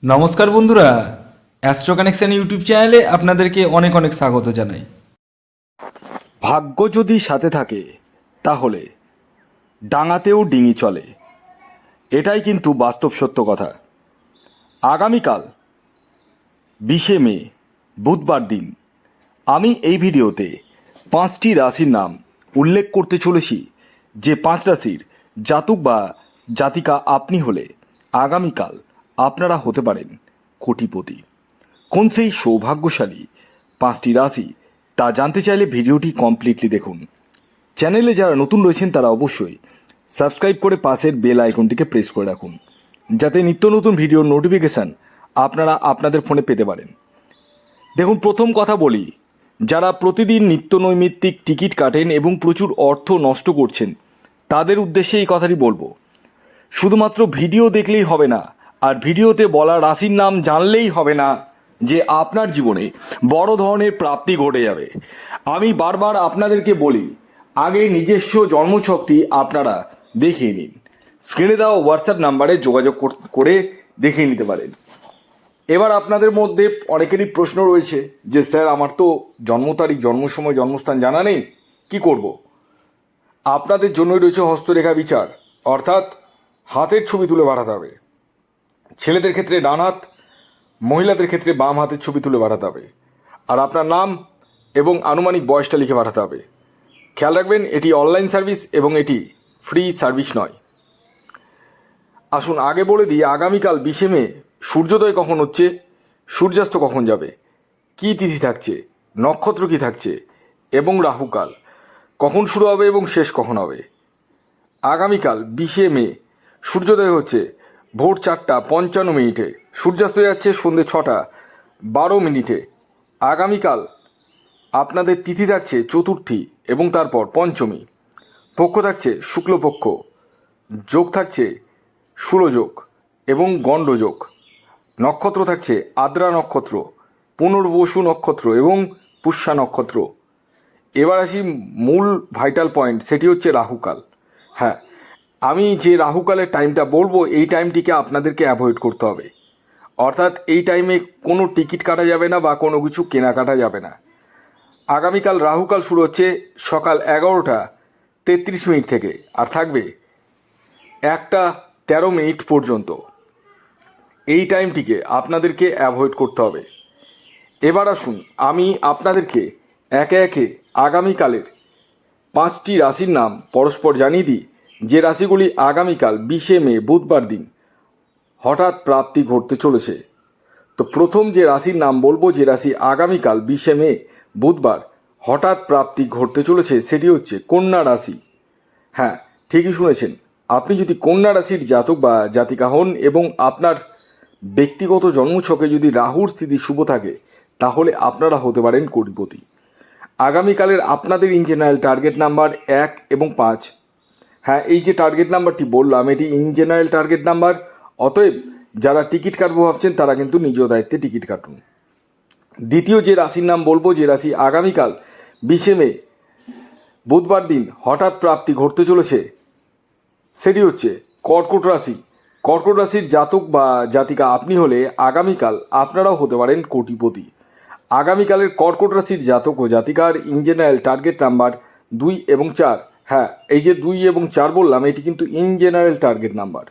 নমস্কার বন্ধুরা, astro connection YouTube চ্যানেলে আপনাদেরকে অনেক অনেক স্বাগত জানাই। ভাগ্য যদি সাথে থাকে তাহলে ডাঙাতেও ডিঙি চলে, এটাই কিন্তু বাস্তব সত্য কথা। আগামীকাল 20শে মে বুধবার দিন আমি এই ভিডিওতে 5টি রাশির নাম উল্লেখ করতে চলেছি, যে 5 রাশির জাতক বা জাতিকা আপনি হলে আগামীকাল আপনারা হতে পারেন কোটিপতি। কোন সেই সৌভাগ্যশালী 5টি রাশি তা জানতে চাইলে ভিডিওটি কমপ্লিটলি দেখুন। চ্যানেলে যারা নতুন রয়েছেন তারা অবশ্যই সাবস্ক্রাইব করে পাশের বেল আইকনটিকে প্রেস করে রাখুন, যাতে নিত্য নতুন ভিডিওর নোটিফিকেশান আপনারা আপনাদের ফোনে পেতে পারেন। দেখুন, প্রথম কথা বলি, যারা প্রতিদিন নিত্য নৈমিত্তিক টিকিট কাটেন এবং প্রচুর অর্থ নষ্ট করছেন তাদের উদ্দেশ্যে এই কথাটি বলবো, শুধুমাত্র ভিডিও দেখলেই হবে না, আর ভিডিওতে বলা রাশির নাম জানলেই হবে না যে আপনার জীবনে বড় ধরনের প্রাপ্তি ঘটে যাবে। আমি বারবার আপনাদেরকে বলি, আগে নিজস্ব জন্মছকটি আপনারা দেখিয়ে নিন। স্ক্রিনে দেওয়া হোয়াটসঅ্যাপ নাম্বারে যোগাযোগ করে দেখিয়ে নিতে পারেন। এবার আপনাদের মধ্যে অনেকেরই প্রশ্ন রয়েছে যে স্যার, আমার তো জন্ম তারিখ, জন্ম সময়, জন্মস্থান জানা নেই, কি করব? আপনাদের জন্যই রয়েছে হস্তরেখা বিচার, অর্থাৎ হাতের ছবি তুলে পাঠাতে হবে। ছেলেদের ক্ষেত্রে ডান হাত, মহিলাদের ক্ষেত্রে বাম হাতের ছবি তুলে পাঠাতে হবে, আর আপনার নাম এবং আনুমানিক বয়সটা লিখে পাঠাতে হবে। খেয়াল রাখবেন, এটি অনলাইন সার্ভিস এবং এটি ফ্রি সার্ভিস নয়। আসুন আগে বলে দিই, আগামীকাল 20শে মে সূর্যোদয় কখন হচ্ছে, সূর্যাস্ত কখন যাবে, কী তিথি থাকছে, নক্ষত্র কী থাকছে এবং রাহুকাল কখন শুরু হবে এবং শেষ কখন হবে। আগামীকাল 20শে মে সূর্যোদয় হচ্ছে ভোর 4:55, সূর্যাস্ত যাচ্ছে সন্ধ্যে 6:12। আগামীকাল আপনাদের তিথি থাকছে চতুর্থী এবং তারপর পঞ্চমী, পক্ষ থাকছে শুক্লপক্ষ, যোগ থাকছে শূলযোগ এবং গণ্ডযোগ, নক্ষত্র থাকছে আদ্রা নক্ষত্র, পুনর্বসু নক্ষত্র এবং পুষ্যা নক্ষত্র। এবার আসি মূল ভাইটাল পয়েন্ট, সেটি হচ্ছে রাহুকাল। হ্যাঁ, আমি যে রাহুকালের টাইমটা বলবো এই টাইমটিকে আপনাদেরকে অ্যাভয়েড করতে হবে, অর্থাৎ এই টাইমে কোনো টিকিট কাটা যাবে না বা কোনো কিছু কেনাকাটা যাবে না। আগামীকাল রাহুকাল শুরু হচ্ছে সকাল 11:33 থেকে আর থাকবে 1:13 পর্যন্ত। এই টাইমটিকে আপনাদেরকে অ্যাভয়েড করতে হবে। এবার আসুন আমি আপনাদেরকে একে একে আগামীকালের 5টি রাশির নাম পরস্পর জানিয়ে দিই, যে রাশিগুলি আগামীকাল 20শে মে বুধবার দিন হঠাৎ প্রাপ্তি ঘটতে চলেছে। তো প্রথম যে রাশির নাম বলবো, যে রাশি আগামীকাল 20শে মে বুধবার হঠাৎ প্রাপ্তি ঘটতে চলেছে, সেটি হচ্ছে কন্যা রাশি। হ্যাঁ, ঠিকই শুনেছেন, আপনি যদি কন্যা রাশির জাতক বা জাতিকা হন এবং আপনার ব্যক্তিগত জন্মছকে যদি রাহুর স্থিতি শুভ থাকে, তাহলে আপনারা হতে পারেন কোটিপতি। আগামীকালের আপনাদের ইন জেনারেল টার্গেট নাম্বার 1 এবং 5। হ্যাঁ, এই যে টার্গেট নাম্বারটি বললাম এটি ইন জেনারেল টার্গেট নাম্বার, অতএব যারা টিকিট কাটবো ভাবছেন তারা কিন্তু নিজ দায়িত্বে টিকিট কাটুন। দ্বিতীয় যে রাশির নাম বলবো, যে রাশি আগামীকাল 20শে মে বুধবার দিন হঠাৎ প্রাপ্তি ঘটতে চলেছে, সেটি হচ্ছে কর্কট রাশি। কর্কট রাশির জাতক বা জাতিকা আপনি হলে আগামীকাল আপনারাও হতে পারেন কোটিপতি। আগামীকালের কর্কট রাশির জাতক ও জাতিকার ইন জেনারেল টার্গেট নাম্বার 2 এবং 4। হ্যাঁ, এই যে 2 এবং 4 বললাম এটি কিন্তু ইন জেনারেল টার্গেট নাম্বার,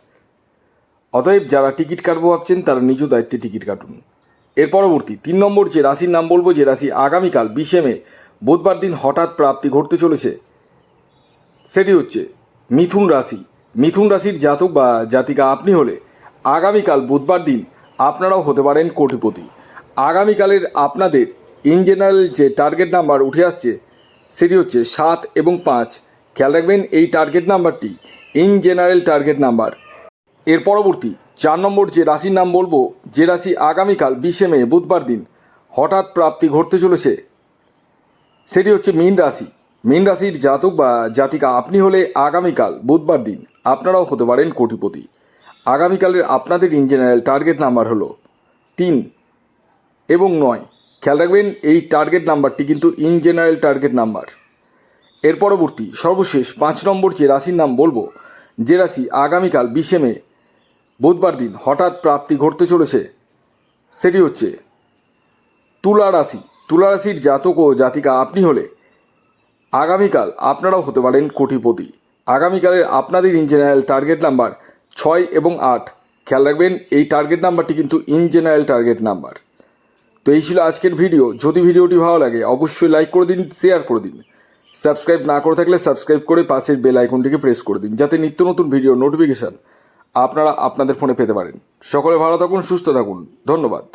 অতএব যারা টিকিট কাটবো ভাবছেন তারা নিজ দায়িত্বে টিকিট কাটুন। এর পরবর্তী 3 নম্বর যে রাশির নাম বলবো, যে রাশি আগামীকাল 20শে মে বুধবার দিন হঠাৎ প্রাপ্তি ঘটতে চলেছে, সেটি হচ্ছে মিথুন রাশি। মিথুন রাশির জাতক বা জাতিকা আপনি হলে আগামীকাল বুধবার দিন আপনারাও হতে পারেন কোটিপতি। আগামীকালের আপনাদের ইন জেনারেল যে টার্গেট নাম্বার উঠে আসছে, সেটি হচ্ছে 7 এবং 5। খেয়াল রাখবেন, এই টার্গেট নাম্বারটি ইন জেনারেল টার্গেট নাম্বার। এর পরবর্তী 4 নম্বর যে রাশির নাম বলবো, যে রাশি আগামীকাল 20শে মে বুধবার দিন হঠাৎ প্রাপ্তি ঘটতে চলেছে, সেটি হচ্ছে মীন রাশি। মীন রাশির জাতক বা জাতিকা আপনি হলে আগামীকাল বুধবার দিন আপনারাও হতে পারেন কোটিপতি। আগামীকালের আপনাদের ইন জেনারেল টার্গেট নাম্বার হলো 3 এবং 9। খেয়াল রাখবেন, এই টার্গেট নাম্বারটি কিন্তু ইন জেনারেল টার্গেট নাম্বার। এর পরবর্তী সর্বশেষ 5 নম্বর যে রাশির নাম বলবো, যে রাশি আগামীকাল 20শে মে বুধবার দিন হঠাৎ প্রাপ্তি ঘটতে চলেছে, সেটি হচ্ছে তুলা রাশি। তুলা রাশির জাতক ও জাতিকা আপনি হলে আগামীকাল আপনারাও হতে পারেন কোটিপতি। আগামীকালের আপনাদের ইন জেনারেল টার্গেট নাম্বার 6 এবং 8। খেয়াল রাখবেন এই টার্গেট নাম্বারটি কিন্তু ইন জেনারেল টার্গেট নাম্বার। তো এই ছিল আজকের ভিডিও। যদি ভিডিওটি ভালো লাগে অবশ্যই লাইক করে দিন, শেয়ার করে দিন। সাবস্ক্রাইব না করে থাকলে সাবস্ক্রাইব করে পাশের বেল আইকনটিকে প্রেস করে দিন, যাতে নিত্য নতুন ভিডিও নোটিফিকেশান আপনারা আপনাদের ফোনে পেতে পারেন। সকলে ভালো থাকুন, সুস্থ থাকুন। ধন্যবাদ।